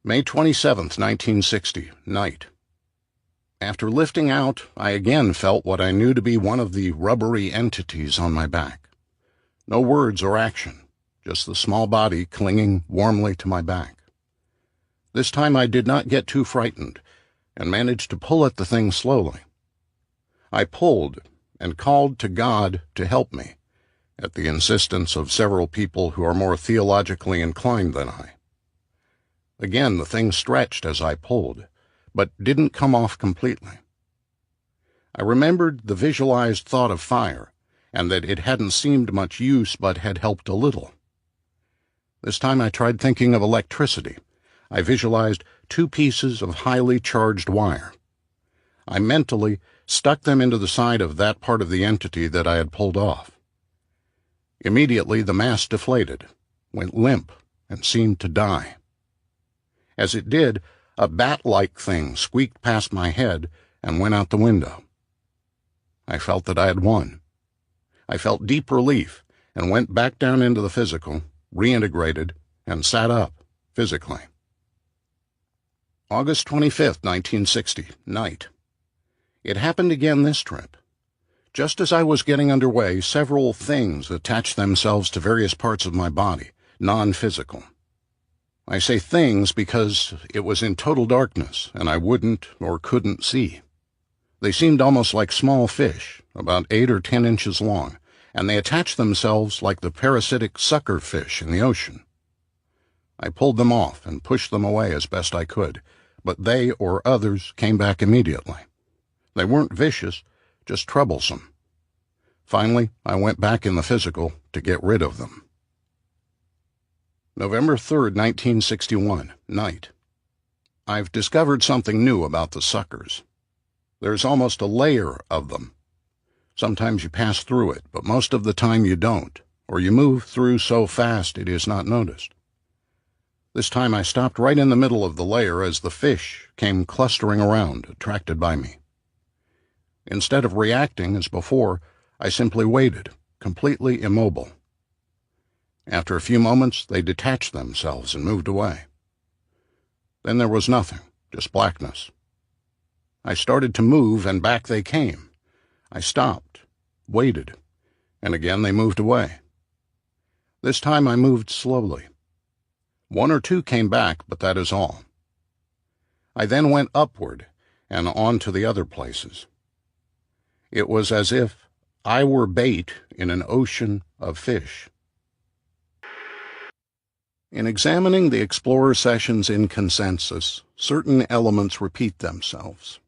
May 27th, 1960, night. After lifting out, I again felt what I knew to be one of the rubbery entities on my back. No words or action, just the small body clinging warmly to my back. This time I did not get too frightened, and managed to pull at the thing slowly. I pulled and called to God to help me, at the insistence of several people who are more theologically inclined than I. Again, the thing stretched as I pulled, but didn't come off completely. I remembered the visualized thought of fire, and that it hadn't seemed much use but had helped a little. This time I tried thinking of electricity. I visualized 2 pieces of highly charged wire. I mentally stuck them into the side of that part of the entity that I had pulled off. Immediately the mass deflated, went limp, and seemed to die. As it did, a bat-like thing squeaked past my head and went out the window. I felt that I had won. I felt deep relief and went back down into the physical, reintegrated, and sat up, physically. August 25th, 1960, night. It happened again this trip. Just as I was getting underway, several things attached themselves to various parts of my body, non-physical. I say things because it was in total darkness, and I wouldn't or couldn't see. They seemed almost like small fish, about 8 or 10 inches long, and they attached themselves like the parasitic sucker fish in the ocean. I pulled them off and pushed them away as best I could, but they or others came back immediately. They weren't vicious, just troublesome. Finally, I went back in the physical to get rid of them. November 3rd, 1961, night. I've discovered something new about the suckers. There's almost a layer of them. Sometimes you pass through it, but most of the time you don't, or you move through so fast it is not noticed. This time I stopped right in the middle of the layer as the fish came clustering around, attracted by me. Instead of reacting as before, I simply waited, completely immobile. After a few moments, they detached themselves and moved away. Then there was nothing, just blackness. I started to move, and back they came. I stopped, waited, and again they moved away. This time I moved slowly. 1 or 2 came back, but that is all. I then went upward and on to the other places. It was as if I were bait in an ocean of fish. In examining the Explorer sessions in consensus, certain elements repeat themselves.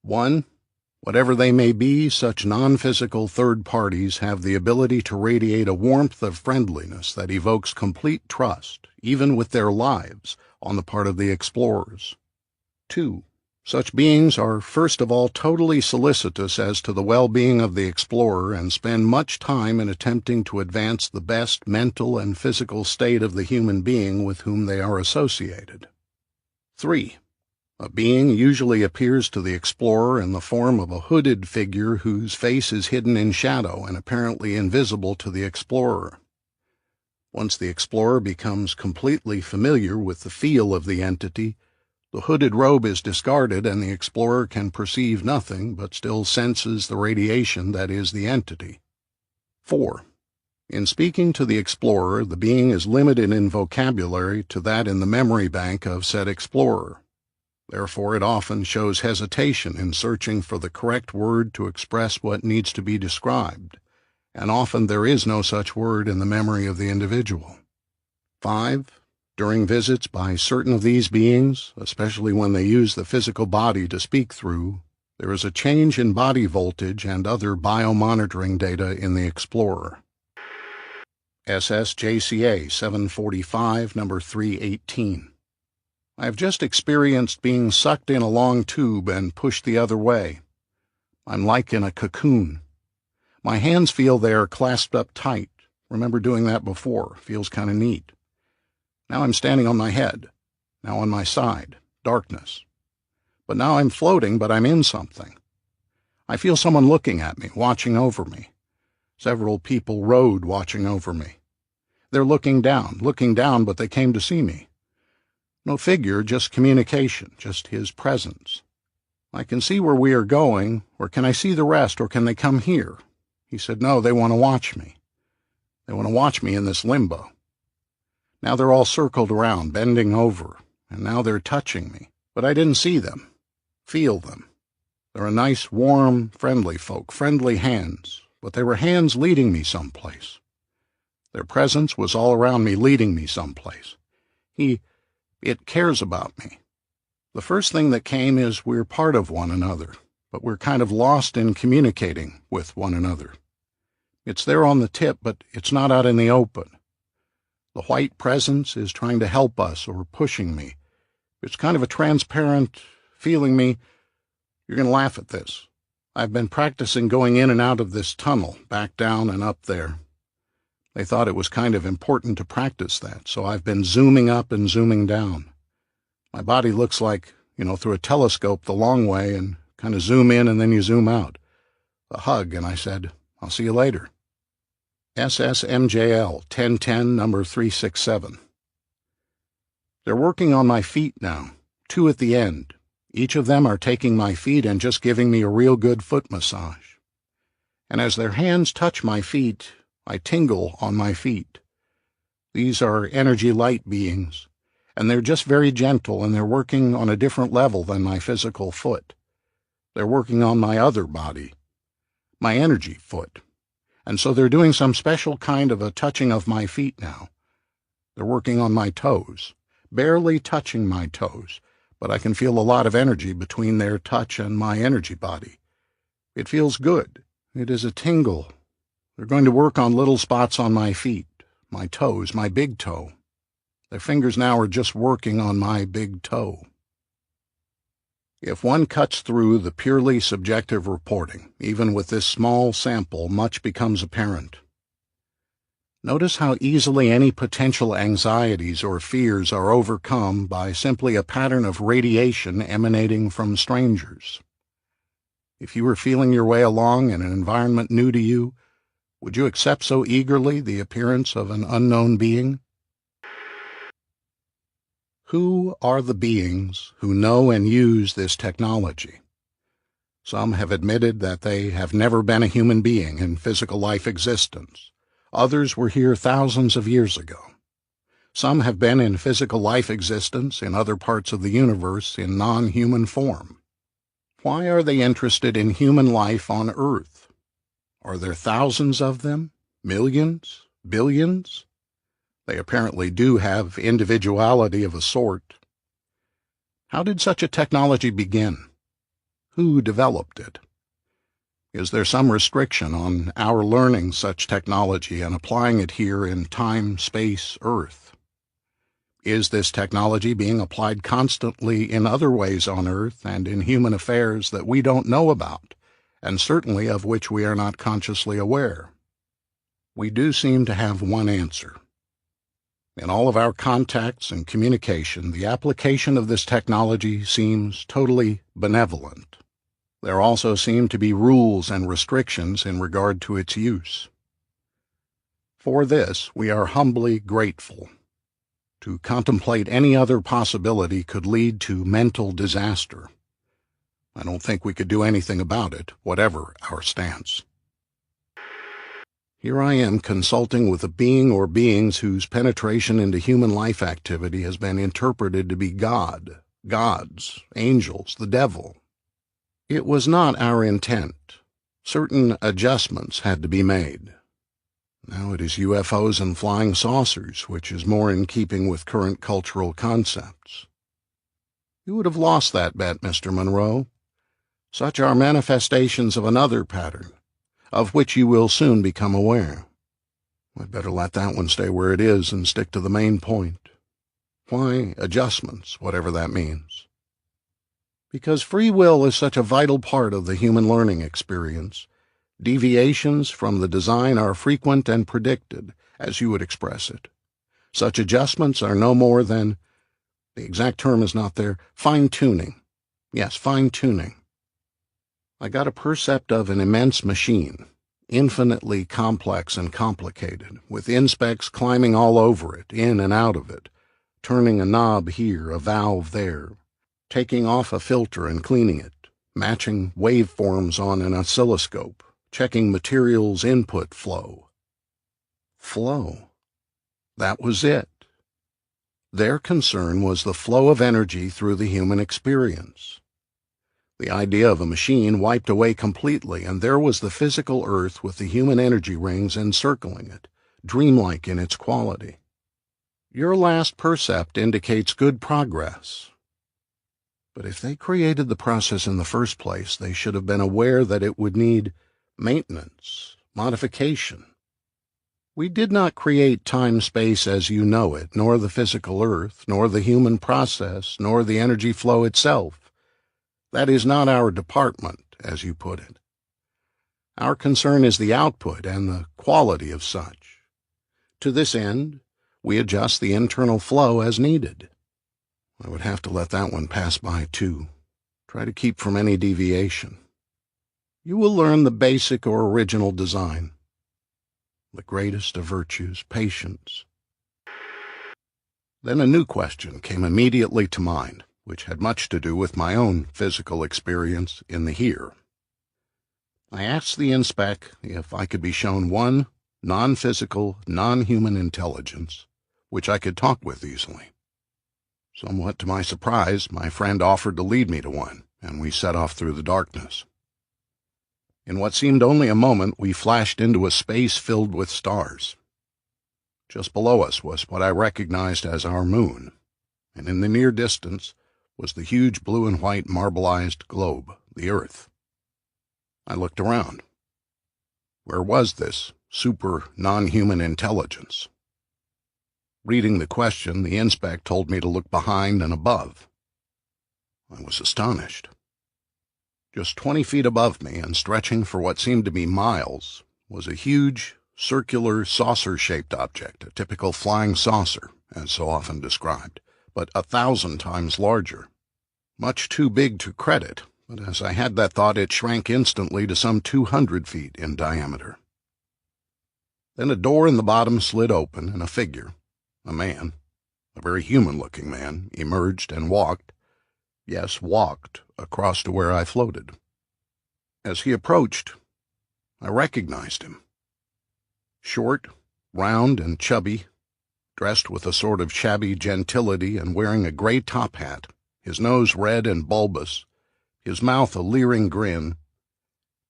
1. Whatever they may be, such non-physical third parties have the ability to radiate a warmth of friendliness that evokes complete trust, even with their lives, on the part of the explorers. 2. Such beings are first of all totally solicitous as to the well-being of the explorer and spend much time in attempting to advance the best mental and physical state of the human being with whom they are associated. 3. A being usually appears to the explorer in the form of a hooded figure whose face is hidden in shadow and apparently invisible to the explorer. Once the explorer becomes completely familiar with the feel of the entity, the hooded robe is discarded and the explorer can perceive nothing but still senses the radiation that is the entity. 4. In speaking to the explorer, the being is limited in vocabulary to that in the memory bank of said explorer. Therefore, it often shows hesitation in searching for the correct word to express what needs to be described, and often there is no such word in the memory of the individual. 5. During visits by certain of these beings, especially when they use the physical body to speak through, there is a change in body voltage and other biomonitoring data in the explorer. SSJCA 745, number 318. I have just experienced being sucked in a long tube and pushed the other way. I'm like in a cocoon. My hands feel they are clasped up tight. Remember doing that before. Feels kind of neat. Now I'm standing on my head. Now on my side. Darkness. But now I'm floating, but I'm in something. I feel someone looking at me, watching over me. Several people rode watching over me. They're looking down, but they came to see me. No figure, just communication, just his presence. I can see where we are going, or can I see the rest, or can they come here? He said, no, they want to watch me. They want to watch me in this limbo. Now they're all circled around, bending over, and now they're touching me. But I didn't see them, feel them. They're a nice, warm, friendly folk, friendly hands, but they were hands leading me someplace. Their presence was all around me, leading me someplace. It cares about me. The first thing that came is we're part of one another, but we're kind of lost in communicating with one another. It's there on the tip, but it's not out in the open. The white presence is trying to help us or pushing me. It's kind of a transparent feeling me. You're going to laugh at this. I've been practicing going in and out of this tunnel, back down and up there. They thought it was kind of important to practice that, so I've been zooming up and zooming down. My body looks like, through a telescope the long way and kind of zoom in and then you zoom out. A hug, and I said, I'll see you later. SSMJL 1010 number 367. They're working on my feet now, 2 at the end. Each of them are taking my feet and just giving me a real good foot massage. And as their hands touch my feet, I tingle on my feet. These are energy light beings, and they're just very gentle, and they're working on a different level than my physical foot. They're working on my other body, my energy foot. And so they're doing some special kind of a touching of my feet now. They're working on my toes, barely touching my toes, but I can feel a lot of energy between their touch and my energy body. It feels good. It is a tingle. They're going to work on little spots on my feet, my toes, my big toe. Their fingers now are just working on my big toe. If one cuts through the purely subjective reporting, even with this small sample, much becomes apparent. Notice how easily any potential anxieties or fears are overcome by simply a pattern of radiation emanating from strangers. If you were feeling your way along in an environment new to you, would you accept so eagerly the appearance of an unknown being? Who are the beings who know and use this technology? Some have admitted that they have never been a human being in physical life existence. Others were here thousands of years ago. Some have been in physical life existence in other parts of the universe in non-human form. Why are they interested in human life on Earth? Are there thousands of them? Millions? Billions? They apparently do have individuality of a sort. How did such a technology begin? Who developed it? Is there some restriction on our learning such technology and applying it here in time, space, Earth? Is this technology being applied constantly in other ways on Earth and in human affairs that we don't know about, and certainly of which we are not consciously aware? We do seem to have one answer. In all of our contacts and communication, the application of this technology seems totally benevolent. There also seem to be rules and restrictions in regard to its use. For this, we are humbly grateful. To contemplate any other possibility could lead to mental disaster. I don't think we could do anything about it, whatever our stance. Here I am consulting with a being or beings whose penetration into human life activity has been interpreted to be God, gods, angels, the devil. It was not our intent. Certain adjustments had to be made. Now it is UFOs and flying saucers, which is more in keeping with current cultural concepts. You would have lost that bet, Mr. Monroe. Such are manifestations of another pattern, of which you will soon become aware. I'd better let that one stay where it is and stick to the main point. Why adjustments, whatever that means? Because free will is such a vital part of the human learning experience. Deviations from the design are frequent and predicted, as you would express it. Such adjustments are no more than, the exact term is not there, fine-tuning. Yes, fine-tuning. I got a percept of an immense machine, infinitely complex and complicated, with inspects climbing all over it, in and out of it, turning a knob here, a valve there, taking off a filter and cleaning it, matching waveforms on an oscilloscope, checking materials input flow. Flow. That was it. Their concern was the flow of energy through the human experience. The idea of a machine wiped away completely, and there was the physical earth with the human energy rings encircling it, dreamlike in its quality. Your last percept indicates good progress. But if they created the process in the first place, they should have been aware that it would need maintenance, modification. We did not create time-space as you know it, nor the physical earth, nor the human process, nor the energy flow itself. That is not our department, as you put it. Our concern is the output and the quality of such. To this end, we adjust the internal flow as needed. I would have to let that one pass by, too. Try to keep from any deviation. You will learn the basic or original design. The greatest of virtues, patience. Then a new question came immediately to mind, which had much to do with my own physical experience in the here. I asked the inspec if I could be shown one non-physical, non-human intelligence which I could talk with easily. Somewhat to my surprise, my friend offered to lead me to one, and we set off through the darkness. In what seemed only a moment, we flashed into a space filled with stars. Just below us was what I recognized as our moon, and in the near distance was the huge blue and white marbleized globe, the Earth. I looked around. Where was this super non-human intelligence? Reading the question, the inspec told me to look behind and above. I was astonished. Just 20 feet above me, and stretching for what seemed to be miles, was a huge, circular, saucer-shaped object, a typical flying saucer, as so often described, but 1,000 times larger. Much too big to credit, but as I had that thought, it shrank instantly to some 200 feet in diameter. Then a door in the bottom slid open, and a figure, a man, a very human-looking man, emerged and walked, across to where I floated. As he approached, I recognized him. Short, round, and chubby, dressed with a sort of shabby gentility and wearing a gray top hat, his nose red and bulbous, his mouth a leering grin.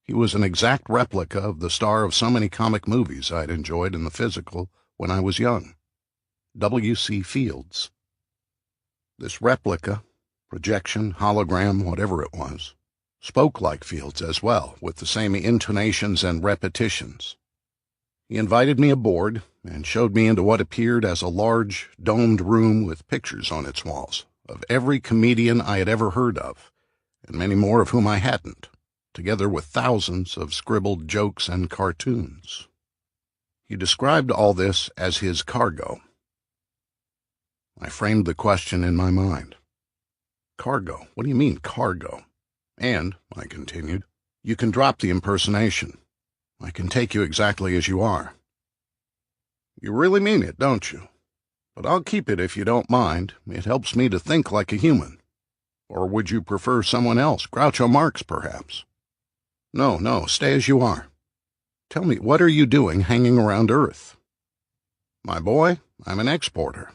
He was an exact replica of the star of so many comic movies I'd enjoyed in the physical when I was young, W.C. Fields. This replica, projection, hologram, whatever it was, spoke like Fields as well, with the same intonations and repetitions. He invited me aboard and showed me into what appeared as a large, domed room with pictures on its walls of every comedian I had ever heard of, and many more of whom I hadn't, together with thousands of scribbled jokes and cartoons. He described all this as his cargo. I framed the question in my mind. Cargo? What do you mean, cargo? And, I continued, you can drop the impersonation. I can take you exactly as you are. You really mean it, don't you? But I'll keep it if you don't mind. It helps me to think like a human. Or would you prefer someone else, Groucho Marx, perhaps? No, stay as you are. Tell me, what are you doing hanging around Earth? My boy, I'm an exporter.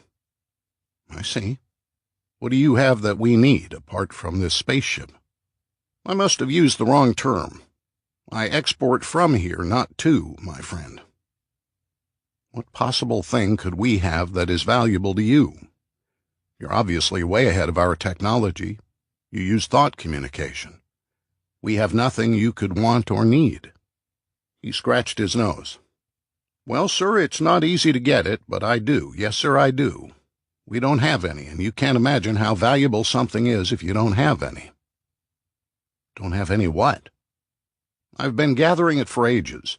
I see. What do you have that we need, apart from this spaceship? I must have used the wrong term. I export from here, not to, my friend. What possible thing could we have that is valuable to you? You're obviously way ahead of our technology. You use thought communication. We have nothing you could want or need. He scratched his nose. Well, sir, it's not easy to get it, but I do. Yes, sir, I do. We don't have any, and you can't imagine how valuable something is if you don't have any. Don't have any what? I've been gathering it for ages.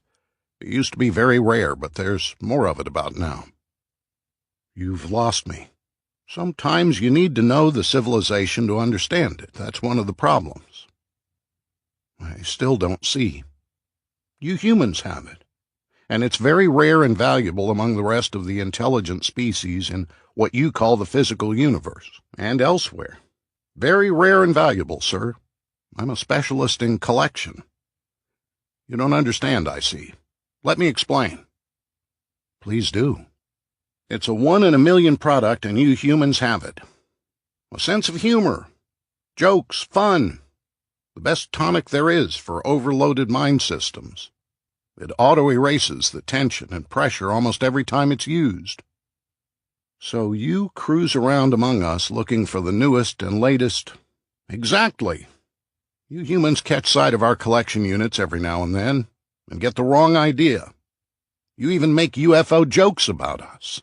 It used to be very rare, but there's more of it about now. You've lost me. Sometimes you need to know the civilization to understand it. That's one of the problems. I still don't see. You humans have it. and it's very rare and valuable among the rest of the intelligent species in what you call the physical universe, and elsewhere. Very rare and valuable, sir. I'm a specialist in collection. You don't understand, I see. Let me explain. Please do. It's a 1 in a million product, and you humans have it. A sense of humor, jokes, fun, the best tonic there is for overloaded mind systems. It auto-erases the tension and pressure almost every time it's used. So you cruise around among us looking for the newest and latest. Exactly. You humans catch sight of our collection units every now and then and get the wrong idea. You even make UFO jokes about us.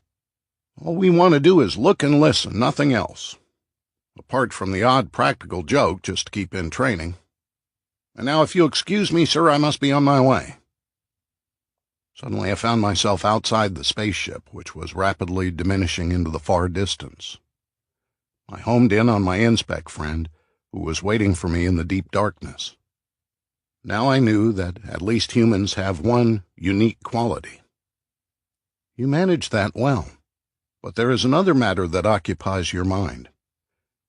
All we want to do is look and listen, nothing else. Apart from the odd practical joke just to keep in training. And now if you'll excuse me, sir, I must be on my way. Suddenly I found myself outside the spaceship, which was rapidly diminishing into the far distance. I homed in on my inspec friend, who was waiting for me in the deep darkness. Now I knew that at least humans have one unique quality. You manage that well, but there is another matter that occupies your mind.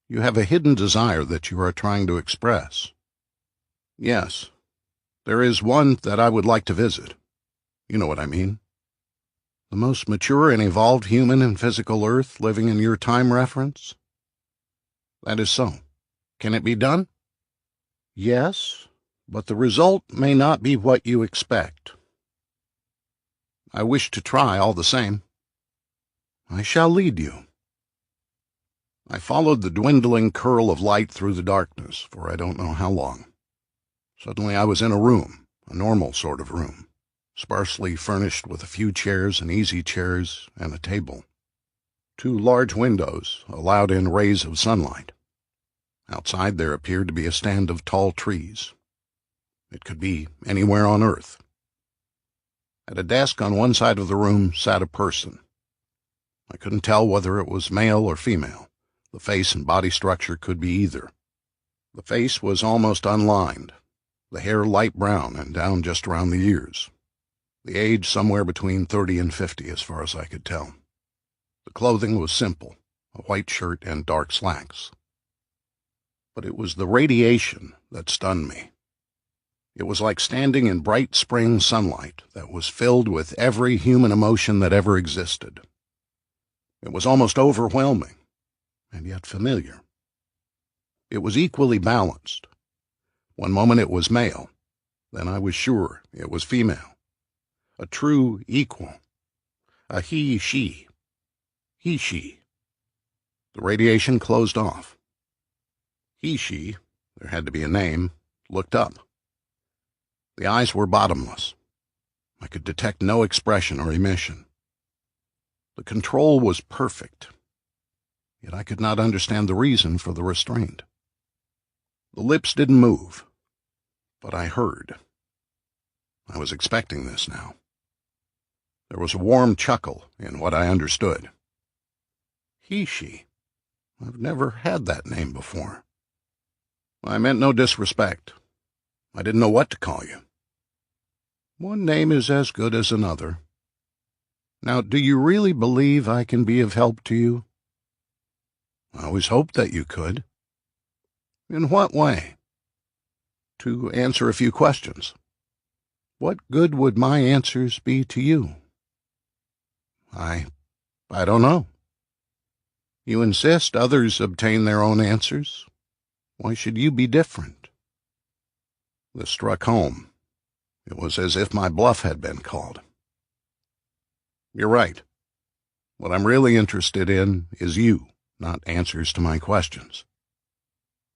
You have a hidden desire that you are trying to express. Yes, there is one that I would like to visit. You know what I mean. The most mature and evolved human in physical Earth living in your time reference? That is so. Can it be done? Yes, but the result may not be what you expect. I wish to try all the same. I shall lead you. I followed the dwindling curl of light through the darkness for I don't know how long. Suddenly I was in a room, a normal sort of room, sparsely furnished with a few chairs and easy chairs and a table. 2 large windows allowed in rays of sunlight. Outside there appeared to be a stand of tall trees. It could be anywhere on Earth. At a desk on one side of the room sat a person. I couldn't tell whether it was male or female. The face and body structure could be either. The face was almost unlined, the hair light brown and down just around the ears. The age somewhere between 30 and 50 as far as I could tell. The clothing was simple, a white shirt and dark slacks. But it was the radiation that stunned me. It was like standing in bright spring sunlight that was filled with every human emotion that ever existed. It was almost overwhelming, and yet familiar. It was equally balanced. One moment it was male, then I was sure it was female. A true equal. A he-she. He-she. The radiation closed off. He-she, there had to be a name, looked up. The eyes were bottomless. I could detect no expression or emission. The control was perfect, yet I could not understand the reason for the restraint. The lips didn't move, but I heard. I was expecting this now. There was a warm chuckle in what I understood. He-she. I've never had that name before. I meant no disrespect. I didn't know what to call you. One name is as good as another. Now, do you really believe I can be of help to you? I always hoped that you could. In what way? To answer a few questions. What good would my answers be to you? I don't know. You insist others obtain their own answers. Why should you be different? This struck home. It was as if my bluff had been called. You're right. What I'm really interested in is you, not answers to my questions.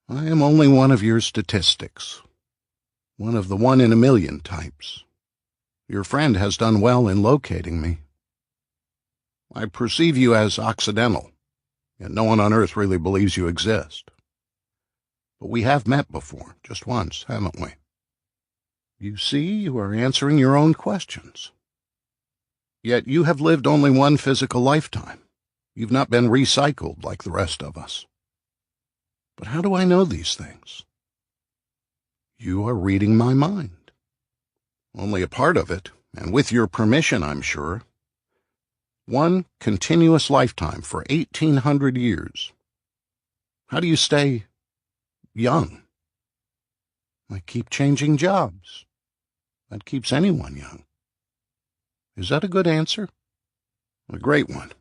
I am only one of your statistics, one of the 1 in a million types. Your friend has done well in locating me. I perceive you as Occidental, yet no one on Earth really believes you exist. But we have met before, just once, haven't we? You see, you are answering your own questions. Yet you have lived only one physical lifetime. You've not been recycled like the rest of us. But how do I know these things? You are reading my mind. Only a part of it, and with your permission, I'm sure, one continuous lifetime for 1,800 years. How do you stay young? I keep changing jobs. That keeps anyone young. Is that a good answer? A great one.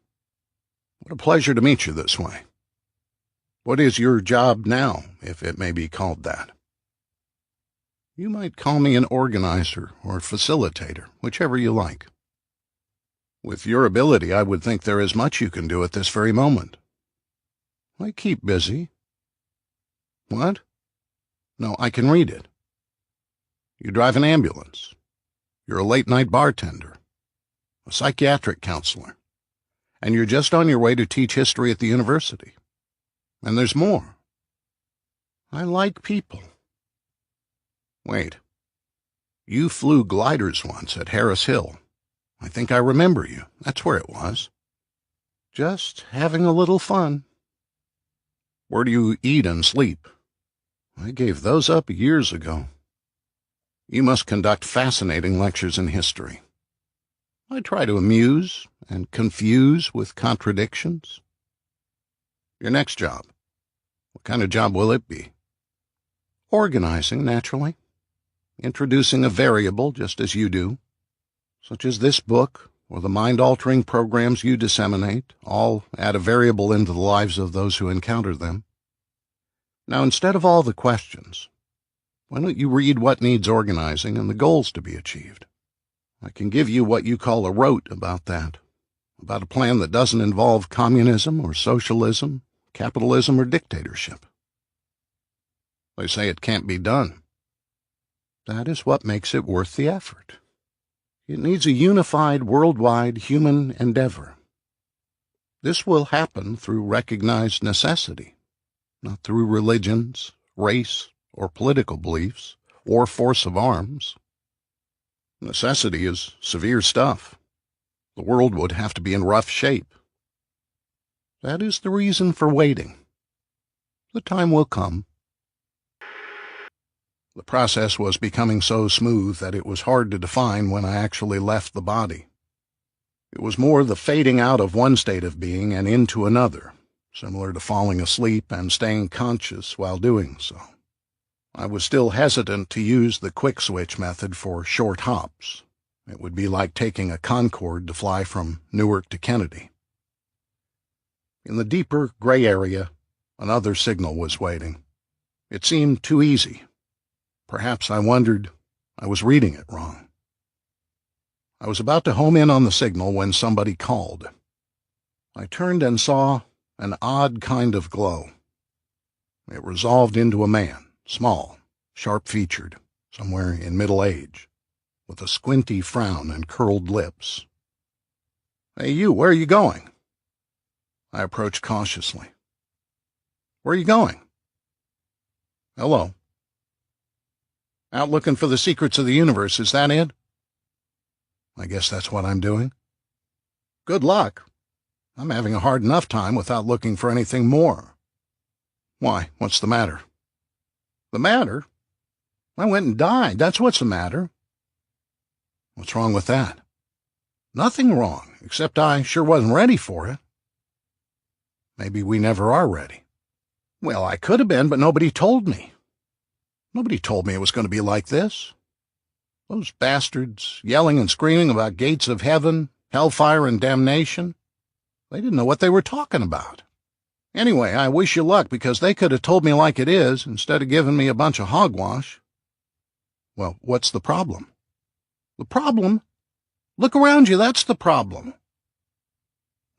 What a pleasure to meet you this way. What is your job now, if it may be called that? You might call me an organizer or facilitator, whichever you like. With your ability, I would think there is much you can do at this very moment. I keep busy. What? No, I can read it. You drive an ambulance. You're a late-night bartender, a psychiatric counselor, and you're just on your way to teach history at the university. And there's more. I like people. Wait. You flew gliders once at Harris Hill. I think I remember you. That's where it was. Just having a little fun. Where do you eat and sleep? I gave those up years ago. You must conduct fascinating lectures in history. I try to amuse and confuse with contradictions. Your next job. What kind of job will it be? Organizing, naturally. Introducing a variable, just as you do, such as this book or the mind-altering programs you disseminate, all add a variable into the lives of those who encounter them. Now, instead of all the questions, why don't you read what needs organizing and the goals to be achieved? I can give you what you call a rote about that, about a plan that doesn't involve communism or socialism, capitalism or dictatorship. They say it can't be done. That is what makes it worth the effort. It needs a unified, worldwide human endeavor. This will happen through recognized necessity, not through religions, race, or political beliefs, or force of arms. Necessity is severe stuff. The world would have to be in rough shape. That is the reason for waiting. The time will come. The process was becoming so smooth that it was hard to define when I actually left the body. It was more the fading out of one state of being and into another, similar to falling asleep and staying conscious while doing so. I was still hesitant to use the quick switch method for short hops. It would be like taking a Concorde to fly from Newark to Kennedy. In the deeper gray area, another signal was waiting. It seemed too easy. Perhaps I wondered I was reading it wrong. I was about to home in on the signal when somebody called. I turned and saw an odd kind of glow. It resolved into a man, small, sharp-featured, somewhere in middle age, with a squinty frown and curled lips. "Hey, you, where are you going?" I approached cautiously. "Where are you going?" "Hello." "Out looking for the secrets of the universe, is that it?" "I guess that's what I'm doing." "Good luck. I'm having a hard enough time without looking for anything more." "Why, what's the matter?" "The matter? I went and died, that's what's the matter." "What's wrong with that?" "Nothing wrong, except I sure wasn't ready for it." "Maybe we never are ready." "Well, I could have been, but nobody told me. Nobody told me it was going to be like this. Those bastards yelling and screaming about gates of heaven, hellfire, and damnation. They didn't know what they were talking about. Anyway, I wish you luck, because they could have told me like it is instead of giving me a bunch of hogwash." "Well, what's the problem?" "The problem? Look around you, that's the problem."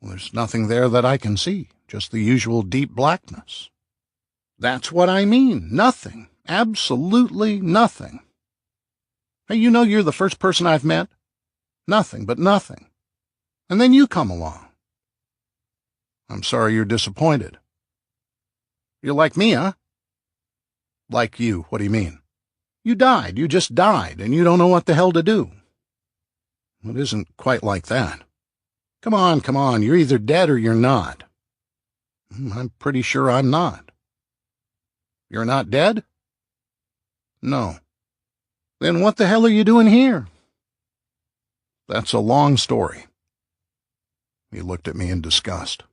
"Well, there's nothing there that I can see, just the usual deep blackness." "That's what I mean, nothing. Absolutely nothing. Hey, you know you're the first person I've met? Nothing but nothing. And then you come along." "I'm sorry you're disappointed." "You're like me, huh?" "Like you? What do you mean?" "You died. You just died, and you don't know what the hell to do." "It isn't quite like that." Come on. You're either dead or you're not." "I'm pretty sure I'm not." "You're not dead?" "No." "Then what the hell are you doing here?" That's a long story. He looked at me in disgust.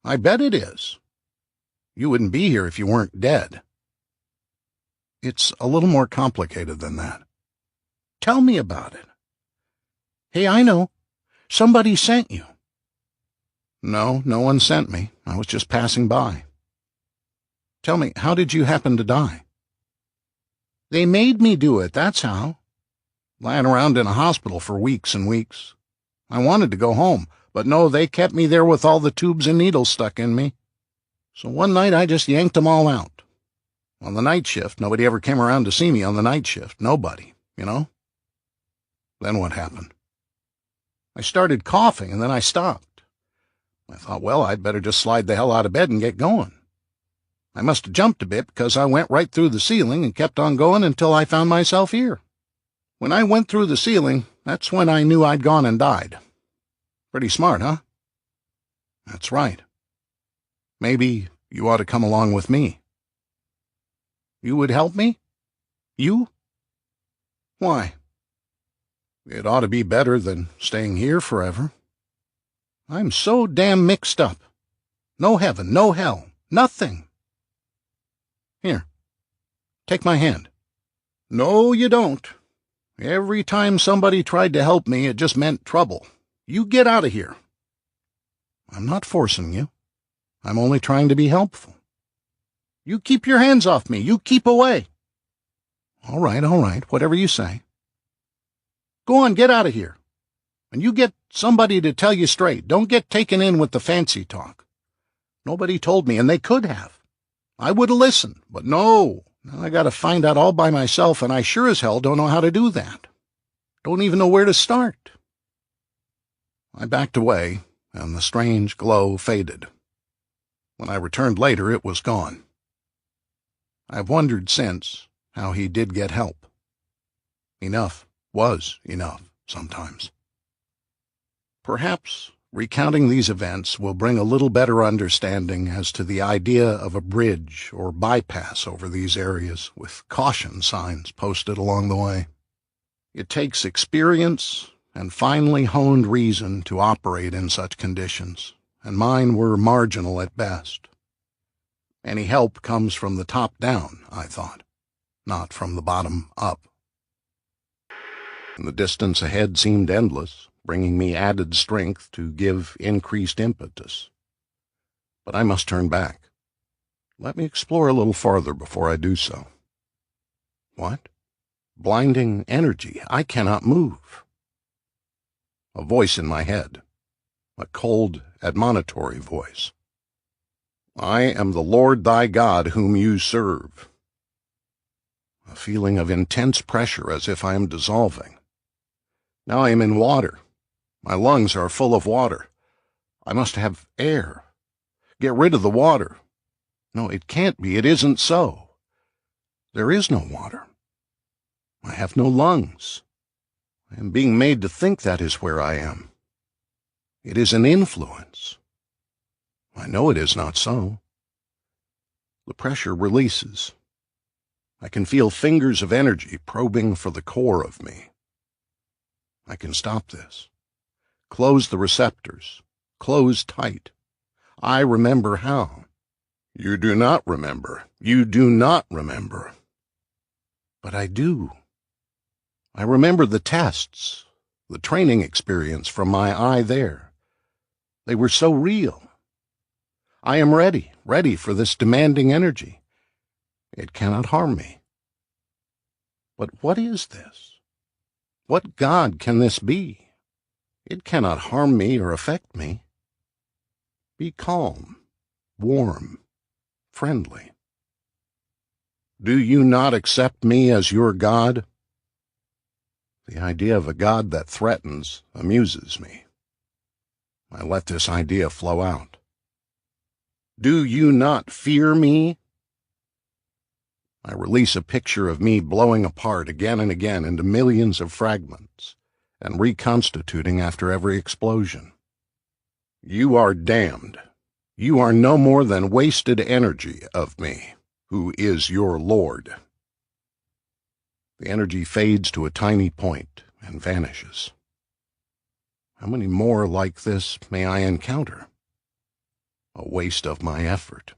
I bet it is. You wouldn't be here if you weren't dead. It's a little more complicated than that. Tell me about it. Hey, I know. Somebody sent you. No, no one sent me. I was just passing by. Tell me, how did you happen to die? They made me do it, that's how. Lying around in a hospital for weeks and weeks. I wanted to go home, but no, they kept me there with all the tubes and needles stuck in me. So one night I just yanked them all out. On the night shift, nobody ever came around to see me on the night shift. Nobody, you know? Then what happened? I started coughing, and then I stopped. I thought, well, I'd better just slide the hell out of bed and get going. I must have jumped a bit because I went right through the ceiling and kept on going until I found myself here. When I went through the ceiling, that's when I knew I'd gone and died. Pretty smart, huh? That's right. Maybe you ought to come along with me. You would help me? You? Why? It ought to be better than staying here forever. I'm so damn mixed up. No heaven, no hell, nothing. Here, take my hand. No, you don't. Every time somebody tried to help me, it just meant trouble. You get out of here. I'm not forcing you. I'm only trying to be helpful. You keep your hands off me. You keep away. All right, whatever you say. Go on, get out of here. And you get somebody to tell you straight. Don't get taken in with the fancy talk. Nobody told me, and they could have. I would have listened, but no. Now I got to find out all by myself, and I sure as hell don't know how to do that. Don't even know where to start. I backed away, and the strange glow faded. When I returned later, it was gone. I've wondered since how he did get help. Enough was enough sometimes. Perhaps recounting these events will bring a little better understanding as to the idea of a bridge or bypass over these areas with caution signs posted along the way. It takes experience and finely honed reason to operate in such conditions, and mine were marginal at best. Any help comes from the top down, I thought, not from the bottom up. The distance ahead seemed endless, bringing me added strength to give increased impetus. But I must turn back. Let me explore a little farther before I do so. What? Blinding energy. I cannot move. A voice in my head. A cold, admonitory voice. I am the Lord thy God whom you serve. A feeling of intense pressure as if I am dissolving. Now I am in water. My lungs are full of water. I must have air. Get rid of the water. No, it can't be. It isn't so. There is no water. I have no lungs. I am being made to think that is where I am. It is an influence. I know it is not so. The pressure releases. I can feel fingers of energy probing for the core of me. I can stop this. Close the receptors. Close tight. I remember how. You do not remember. You do not remember. But I do. I remember the tests, the training experience from my eye there. They were so real. I am ready for this demanding energy. It cannot harm me. But what is this? What God can this be? It cannot harm me or affect me. Be calm, warm, friendly. Do you not accept me as your God? The idea of a God that threatens amuses me. I let this idea flow out. Do you not fear me? I release a picture of me blowing apart again and again into millions of fragments and reconstituting after every explosion. You are damned. You are no more than wasted energy of me, who is your Lord. The energy fades to a tiny point and vanishes. How many more like this may I encounter? A waste of my effort.